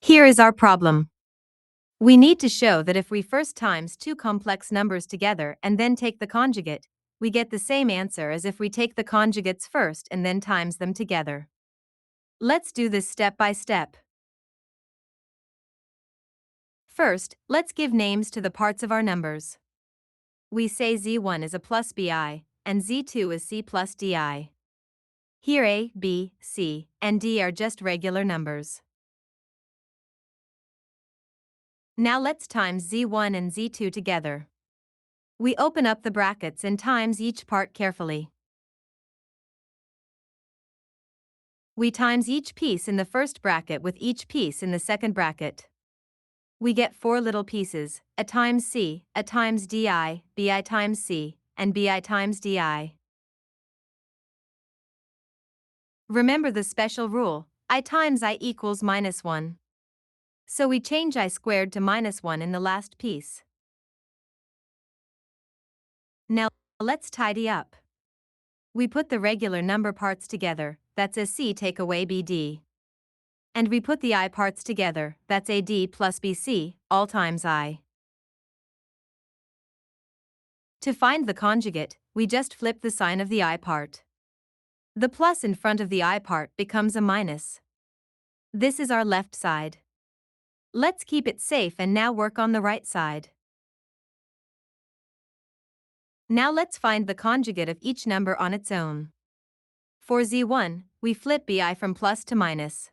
Here is our problem. We need to show that if we first times two complex numbers together and then take the conjugate, we get the same answer as if we take the conjugates first and then times them together. Let's do this step by step. First, let's give names to the parts of our numbers. We say z1 is a plus bi, and z2 is c plus di. Here a, b, c, and d are just regular numbers. Now let's times z1 and z2 together. We open up the brackets and times each part carefully. We times each piece in the first bracket with each piece in the second bracket. We get 4 little pieces, a times c, a times di, bi times c, and bi times di. Remember the special rule, I times I equals -1. So we change I squared to -1 in the last piece. Now, let's tidy up. We put the regular number parts together, that's a c take away bd. And we put the I parts together, that's AD plus BC, all times I. To find the conjugate, we just flip the sign of the I part. The plus in front of the I part becomes a minus. This is our left side. Let's keep it safe and now work on the right side. Now let's find the conjugate of each number on its own. For z1, we flip bi from plus to minus.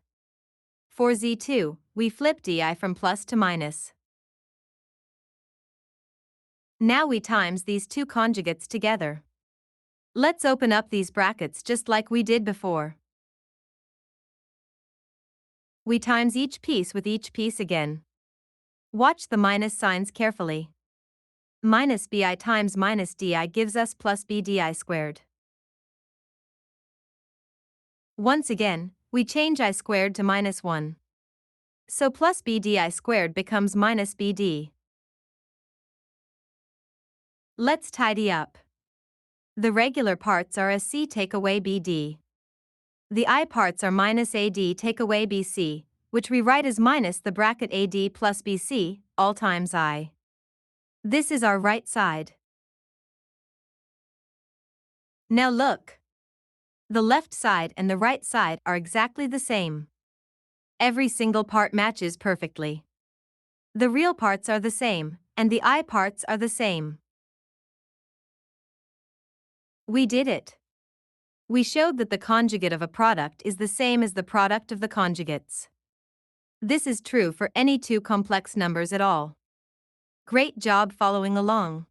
For z2, we flip di from plus to minus. Now we times these two conjugates together. Let's open up these brackets just like we did before. We times each piece with each piece again. Watch the minus signs carefully. Minus bi times minus di gives us plus bdi squared. Once again, we change I squared to -1. So plus bdi squared becomes minus bd. Let's tidy up. The regular parts are a c take away bd. The I parts are minus AD take away BC, which we write as minus the bracket AD plus BC, all times I. This is our right side. Now look. The left side and the right side are exactly the same. Every single part matches perfectly. The real parts are the same, and the I parts are the same. We did it. We showed that the conjugate of a product is the same as the product of the conjugates. This is true for any two complex numbers at all. Great job following along.